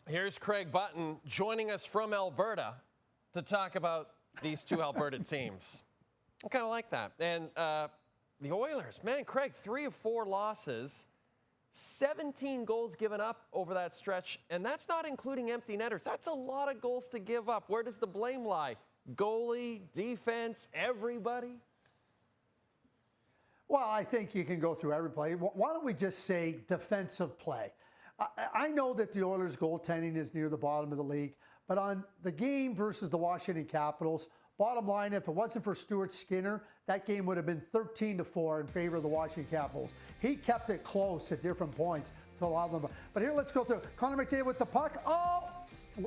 Here's Craig Button joining us from Alberta to talk about these two Alberta teams. I kind of like that. And the Oilers, man, Craig, 3 of 4 losses, 17 goals given up over that stretch, and that's not including empty netters. That's a lot of goals to give up. Where does the blame lie? Goalie, defense, everybody? Well, I think you can go through every play. Why don't we just say defensive play? I know that the Oilers' goaltending is near the bottom of the league, but on the game versus the Washington Capitals, bottom line, if it wasn't for Stuart Skinner, that game would have been 13-4 in favor of the Washington Capitals. He kept it close at different points to allow them. But here, let's go through. Connor McDavid with the puck. Oh,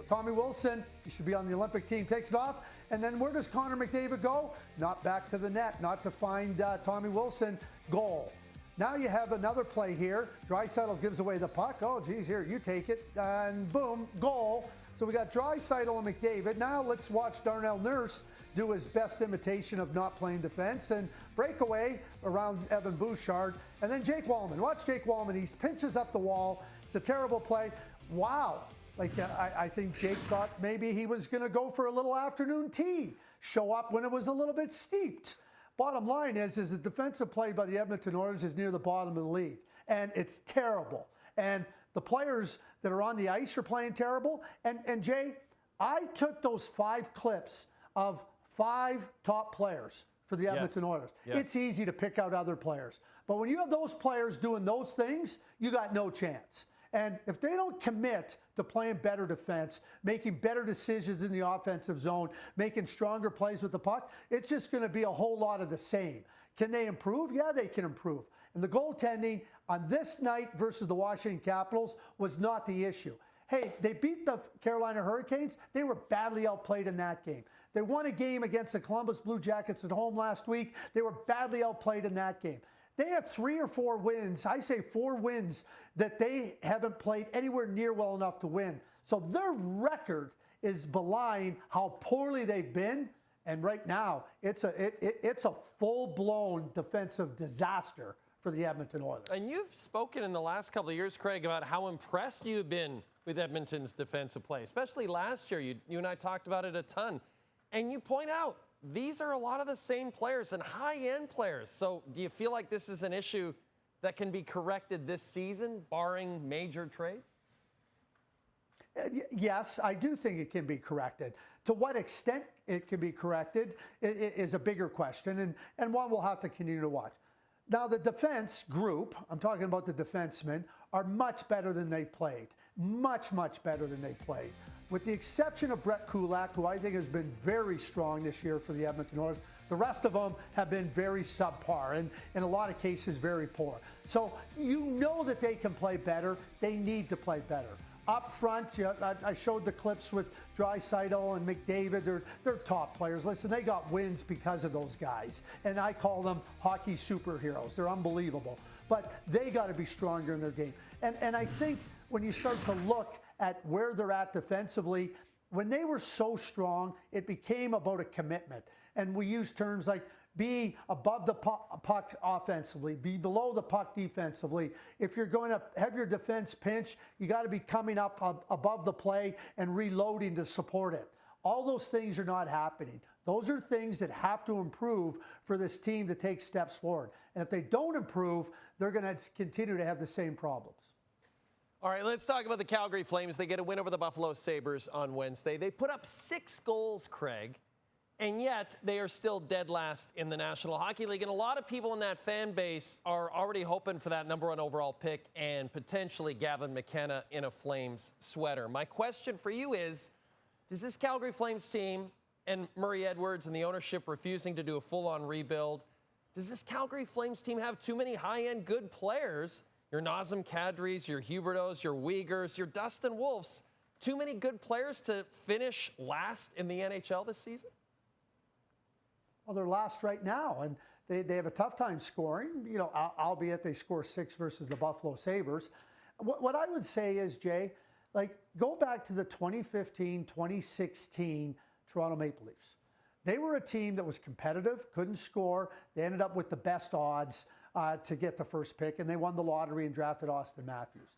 Tommy Wilson, he should be on the Olympic team, takes it off. And then where does Connor McDavid go? Not back to the net, not to find Tommy Wilson. Goal. Now you have another play here. Draisaitl gives away the puck. Oh, geez, here, you take it. And boom, goal. So we got Draisaitl and McDavid. Now let's watch Darnell Nurse do his best imitation of not playing defense and breakaway around Evan Bouchard. And then Jake Wallman. Watch Jake Wallman. He pinches up the wall. It's a terrible play. Wow. I think Jake thought maybe he was going to go for a little afternoon tea. Show up when it was a little bit steeped. Bottom line is the defensive play by the Edmonton Oilers is near the bottom of the league. And it's terrible. And the players that are on the ice are playing terrible. And Jay, I took those 5 clips of 5 top players for the Edmonton Oilers. Yes. It's easy to pick out other players. But when you have those players doing those things, you got no chance. And if they don't commit to playing better defense, making better decisions in the offensive zone, making stronger plays with the puck, it's just going to be a whole lot of the same. Can they improve? Yeah, they can improve. And the goaltending on this night versus the Washington Capitals was not the issue. Hey, they beat the Carolina Hurricanes. They were badly outplayed in that game. They won a game against the Columbus Blue Jackets at home last week. They were badly outplayed in that game. They have 3 or 4 wins, I say 4 wins, that they haven't played anywhere near well enough to win. So their record is belying how poorly they've been. And right now, it's a full-blown defensive disaster for the Edmonton Oilers. And you've spoken in the last couple of years, Craig, about how impressed you've been with Edmonton's defensive play, especially last year. You and I talked about it a ton. And you point out, these are a lot of the same players and high-end players. So do you feel like this is an issue that can be corrected this season, barring major trades? Yes, I do think it can be corrected. To what extent it can be corrected is a bigger question, and one we'll have to continue to watch. Now, the defense group, I'm talking about the defensemen, are much better than they've played. Much, much better than they've played. With the exception of Brett Kulak, who I think has been very strong this year for the Edmonton Oilers, the rest of them have been very subpar and in a lot of cases very poor. So you know that they can play better. They need to play better. Up front, I showed the clips with Draisaitl and McDavid. They're top players. Listen, they got wins because of those guys. And I call them hockey superheroes. They're unbelievable. But they got to be stronger in their game. And I think when you start to look at where they're at defensively, when they were so strong, it became about a commitment. And we use terms like be above the puck offensively, be below the puck defensively. If you're going to have your defense pinch, you got to be coming up above the play and reloading to support it. All those things are not happening. Those are things that have to improve for this team to take steps forward. And if they don't improve, they're going to continue to have the same problems. All right, let's talk about the Calgary Flames. They get a win over the Buffalo Sabres on Wednesday. They put up 6 goals, Craig, and yet they are still dead last in the National Hockey League. And a lot of people in that fan base are already hoping for that #1 overall pick and potentially Gavin McKenna in a Flames sweater. My question for you is, does this Calgary Flames team and Murray Edwards and the ownership refusing to do a full-on rebuild, does this Calgary Flames team have too many high-end good players? Your Nazem Kadris, your Hubertos, your Uyghurs, your Dustin Wolfs, too many good players to finish last in the NHL this season? Well, they're last right now, and they have a tough time scoring, albeit they score 6 versus the Buffalo Sabres. What I would say is, Jay, go back to the 2015, 2016 Toronto Maple Leafs. They were a team that was competitive, couldn't score. They ended up with the best odds to get the first pick, and they won the lottery and drafted Austin Matthews.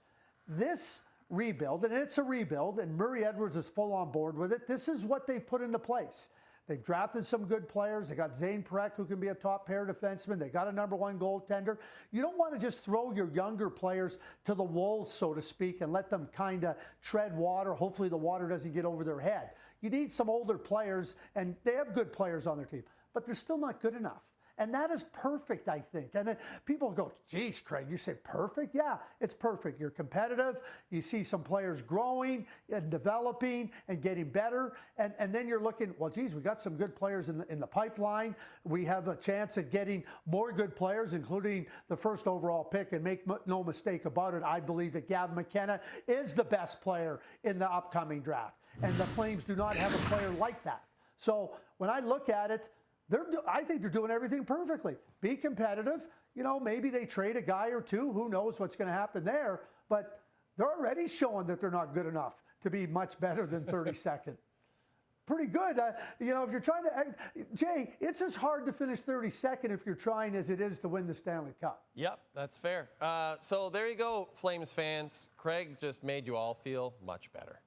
This rebuild, and it's a rebuild, and Murray Edwards is full on board with it. This is what they've put into place. They've drafted some good players. They got Zane Perek, who can be a top pair defenseman. They got a #1 goaltender. You don't want to just throw your younger players to the wolves, so to speak, and let them kind of tread water. Hopefully the water doesn't get over their head. You need some older players, and they have good players on their team, but they're still not good enough. And that is perfect, I think. And then people go, geez, Craig, you say perfect? Yeah, it's perfect. You're competitive. You see some players growing and developing and getting better. And then you're looking, well, geez, we got some good players in the pipeline. We have a chance at getting more good players, including the first overall pick. And make no mistake about it, I believe that Gavin McKenna is the best player in the upcoming draft. And the Flames do not have a player like that. So when I look at it, I think they're doing everything perfectly. Be competitive. You know, maybe they trade a guy or two. Who knows what's going to happen there? But they're already showing that they're not good enough to be much better than 32nd. Pretty good. You know, if you're trying to, Jay, it's as hard to finish 32nd if you're trying as it is to win the Stanley Cup. Yep, that's fair. So there you go, Flames fans. Craig just made you all feel much better.